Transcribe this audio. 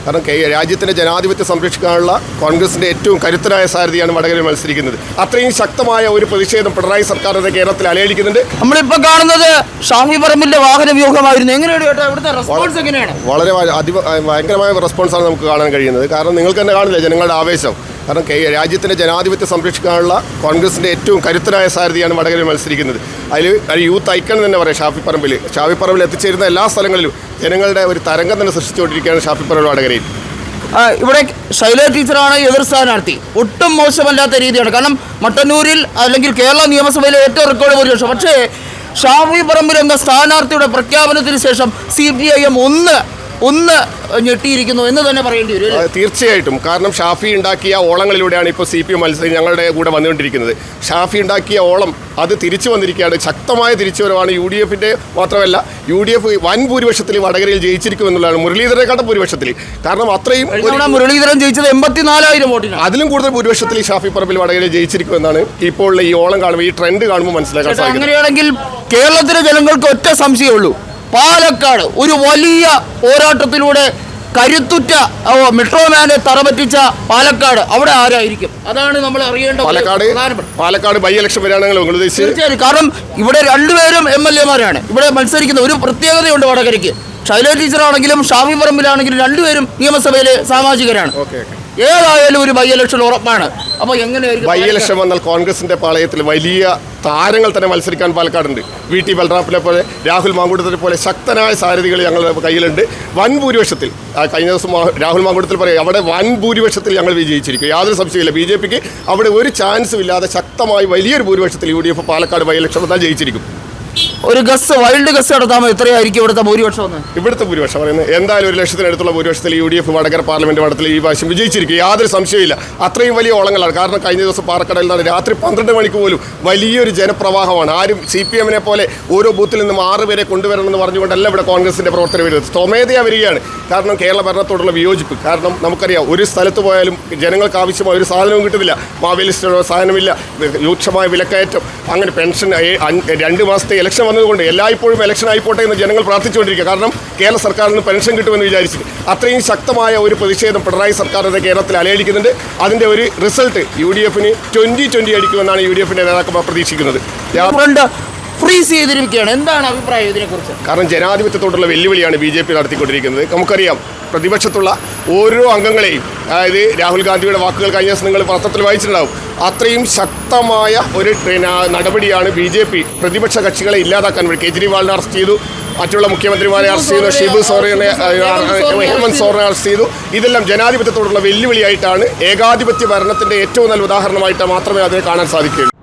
കാരണം രാജ്യത്തിൻ്റെ ജനാധിപത്യം സംരക്ഷിക്കാനുള്ള കോൺഗ്രസിൻ്റെ ഏറ്റവും കരുത്തരായ സാരഥിയാണ് വടകരയിൽ മത്സരിക്കുന്നത്. അത്രയും ശക്തമായ ഒരു പ്രതിഷേധം പിണറായി സർക്കാരിന്റെ കേരളത്തിൽ അലയടിക്കുന്നുണ്ട്. നമ്മളിപ്പോൾ കാണുന്നത് ഷാഫി പറമ്പിലിന്റെ വാഹന വ്യൂഹമായിരുന്നു. എങ്ങനെയാണ് ചേട്ടാ ഇവിടുത്തെ റെസ്പോൺസ് എങ്ങനെയാണ്? വളരെ ഭയങ്കരമായ റെസ്പോൺസാണ് നമുക്ക് കാണാൻ കഴിയുന്നത്. കാരണം നിങ്ങൾക്ക് തന്നെ കാണില്ല ജനങ്ങളുടെ ആവേശം. കാരണം രാജ്യത്തിൻ്റെ ജനാധിപത്യം സംരക്ഷിക്കാനുള്ള കോൺഗ്രസിൻ്റെ ഏറ്റവും കരുത്തരായ സാരഥിയാണ് വടകരയിൽ മത്സരിക്കുന്നത്. അതിൽ യൂത്ത് ഐക്കൺ തന്നെ പറയാം. ഷാഫി പറമ്പിൽ എത്തിച്ചേരുന്ന എല്ലാ സ്ഥലങ്ങളിലും ജനങ്ങളുടെ ഒരു തരംഗം തന്നെ സൃഷ്ടിച്ചുകൊണ്ടിരിക്കുകയാണ് ഷാഫി പറമ്പിൽ വടകരയിൽ. ഇവിടെ ശൈല ടീച്ചറാണ് എതിർ സ്ഥാനാർത്ഥി. ഒട്ടും മോശമല്ലാത്ത രീതിയാണ്. കാരണം മട്ടന്നൂരിൽ അല്ലെങ്കിൽ കേരള നിയമസഭയിലെ ഏറ്റവും റെക്കോർഡ് ഭൂരിപക്ഷം. പക്ഷേ ഷാഫി പറമ്പിൽ എന്ന സ്ഥാനാർത്ഥിയുടെ പ്രഖ്യാപനത്തിന് ശേഷം CPIM ഒന്ന് ഞെട്ടിയിരിക്കുന്നു എന്ന് തന്നെ പറയേണ്ടി വരും. തീർച്ചയായിട്ടും. കാരണം ഷാഫി ഉണ്ടാക്കിയ ഓളങ്ങളിലൂടെയാണ് ഇപ്പോൾ CPM മത്സരം ഞങ്ങളുടെ കൂടെ വന്നുകൊണ്ടിരിക്കുന്നത്. ഷാഫി ഉണ്ടാക്കിയ ഓളം അത് തിരിച്ചു വന്നിരിക്കുകയാണ്. ശക്തമായ തിരിച്ചുവരവാണ്. UDFിൻ്റെ മാത്രമല്ല UDF വൻ ഭൂരിപക്ഷത്തിൽ വടകരയിൽ ജയിച്ചിരിക്കുമെന്നുള്ളതാണ്. മുരളീധരനെക്കാട്ടും ഭൂരിപക്ഷത്തിൽ. കാരണം അത്രയും മുരളീധരൻ ജയിച്ചത് 84,000 വോട്ടിന്. അതിലും കൂടുതൽ ഭൂരിപക്ഷത്തിൽ ഷാഫി പറമ്പിൽ വടകരയിൽ ജയിച്ചിരിക്കുമെന്നാണ് ഇപ്പോൾ ഈ ഓളം കാണുമ്പോൾ, ഈ ട്രെൻഡ് കാണുമ്പോൾ മനസ്സിലാക്കാൻ സാധിക്കും. അങ്ങനെയാണെങ്കിൽ കേരളത്തിലെ ജനങ്ങൾക്ക് ഒറ്റ സംശയമുള്ളൂ. പാലക്കാട് ഒരു വലിയ പോരാട്ടത്തിലൂടെ കരുത്തുറ്റ മെട്രോമാനെ തറപറ്റിച്ച പാലക്കാട് അവിടെ ആരായിരിക്കും? അതാണ് നമ്മൾ അറിയേണ്ടത്. പാലക്കാട് ബൈ ഇലക്ഷൻ വരികയാണെങ്കിൽ തീർച്ചയായും. കാരണം ഇവിടെ രണ്ടുപേരും MLA-മാരാണ് ഇവിടെ മത്സരിക്കുന്ന. ഒരു പ്രത്യേകതയുണ്ട് വടകരയ്ക്ക്. ശൈല ടീച്ചറാണെങ്കിലും ഷാഫി പറമ്പിലാണെങ്കിലും രണ്ടുപേരും നിയമസഭയിലെ സാമാജികരാണ്. ഏതായാലും ഒരു ബൈ ഇലക്ഷൻ ഉറപ്പാണ്. അപ്പോൾ എങ്ങനെയായിരിക്കും ബൈ ഇലക്ഷൻ വന്നാൽ? കോൺഗ്രസിന്റെ പാളയത്തിൽ വലിയ താരങ്ങൾ തന്നെ മത്സരിക്കാൻ പാലക്കാടുണ്ട്. VT ബൽറാമിനെ പോലെ, രാഹുൽ മാങ്കൂട്ടത്തിനെ പോലെ ശക്തനായ സാരഥികൾ ഞങ്ങളുടെ കയ്യിലുണ്ട്. വൻ ഭൂരിപക്ഷത്തിൽ കഴിഞ്ഞ ദിവസം രാഹുൽ മാങ്കൂട്ടത്തിൽ പറയും അവിടെ വൻ ഭൂരിപക്ഷത്തിൽ ഞങ്ങൾ വിജയിച്ചിരിക്കും. യാതൊരു സംശയമില്ല. BJPക്ക് അവിടെ ഒരു ചാൻസും ഇല്ലാതെ ശക്തമായി വലിയൊരു ഭൂരിപക്ഷത്തിൽ UDF പാലക്കാട് ബൈ ഇലക്ഷൻ വന്നാൽ ജയിച്ചിരിക്കും. ഒരു വൈൽഡ് ഗസ് നടത്താമോ? എത്രയായിരിക്കും ഇവിടുത്തെ ഭൂരിപക്ഷം? ഇവിടുത്തെ ഭൂരിപക്ഷം പറയുന്നത് എന്തായാലും 1,00,000-അടുത്തുള്ള ഭൂരിപക്ഷത്തിൽ UDF വടകര പാർലമെന്റ് മണ്ഡലത്തിൽ ഈ പ്രാവശ്യം വിജയിച്ചിരിക്കും. യാതൊരു സംശയമില്ല. അത്രയും വലിയ ഓളങ്ങളാണ്. കാരണം കഴിഞ്ഞ ദിവസം പാറക്കടയിൽ നിന്നാണ് രാത്രി 12 മണിക്ക് പോലും വലിയൊരു ജനപ്രവാഹമാണ്. ആരും CPM-നെ പോലെ ഓരോ ബൂത്തിൽ നിന്നും 6 പേരെ കൊണ്ടുവരണമെന്ന് പറഞ്ഞുകൊണ്ടല്ല ഇവിടെ കോൺഗ്രസിന്റെ പ്രവർത്തനം വരുന്നത്. സ്വമേധയാ വരികയാണ്. കാരണം കേരള ഭരണത്തോടുള്ള വിയോജിപ്പ്. കാരണം നമുക്കറിയാം, ഒരു സ്ഥലത്ത് പോയാലും ജനങ്ങൾക്ക് ആവശ്യമായ ഒരു സാധനവും കിട്ടുന്നില്ല. മാവേലിസ്റ്റോ സാധനമില്ല, രൂക്ഷമായ വിലക്കയറ്റം, അങ്ങനെ പെൻഷൻ 2 മാസത്തെ ഇലക്ഷൻ വന്നതുകൊണ്ട് എല്ലായ്പ്പോഴും ഇലക്ഷൻ ആയിപ്പോട്ടെ എന്ന് ജനങ്ങൾ പ്രാർത്ഥിച്ചുകൊണ്ടിരിക്കുക. കാരണം കേരള സർക്കാരിന് പെൻഷൻ കിട്ടുമെന്ന് വിചാരിച്ചിട്ട് അത്രയും ശക്തമായ ഒരു പ്രതിഷേധം പിണറായി സർക്കാരിന്റെ കേരളത്തിൽ അലയടിക്കുന്നുണ്ട്. അതിൻ്റെ ഒരു റിസൾട്ട് UDFന് 2020 അടിക്കുമെന്നാണ് UDFിൻ്റെ നേതാക്കന്മാർ പ്രതീക്ഷിക്കുന്നത്. ഫ്രീസ് ചെയ്തിരിക്കുകയാണ്. എന്താണ് അഭിപ്രായം ഇതിനെക്കുറിച്ച്? കാരണം ജനാധിപത്യത്തോടുള്ള വെല്ലുവിളിയാണ് BJP നടത്തിക്കൊണ്ടിരിക്കുന്നത്. നമുക്കറിയാം, പ്രതിപക്ഷത്തുള്ള ഓരോ അംഗങ്ങളെയും, അതായത് രാഹുൽ ഗാന്ധിയുടെ വാക്കുകൾ കഴിഞ്ഞ ദിവസം നിങ്ങൾ പത്രത്തിൽ വായിച്ചിട്ടുണ്ടാവും. അത്രയും ശക്തമായ ഒരു നടപടിയാണ് BJP പ്രതിപക്ഷ കക്ഷികളെ ഇല്ലാതാക്കാൻ വേണ്ടി. കേജ്രിവാളിനെ അറസ്റ്റ് ചെയ്തു, മറ്റുള്ള മുഖ്യമന്ത്രിമാരെ അറസ്റ്റ് ചെയ്തു, ഷിബു സോറനെ, ഹേമന്ത് സോറനെ അറസ്റ്റ് ചെയ്തു. ഇതെല്ലാം ജനാധിപത്യത്തോടുള്ള വെല്ലുവിളിയായിട്ടാണ്, ഏകാധിപത്യ ഭരണത്തിൻ്റെ ഏറ്റവും നല്ല ഉദാഹരണമായിട്ട് മാത്രമേ അതിനെ കാണാൻ സാധിക്കുകയുള്ളൂ.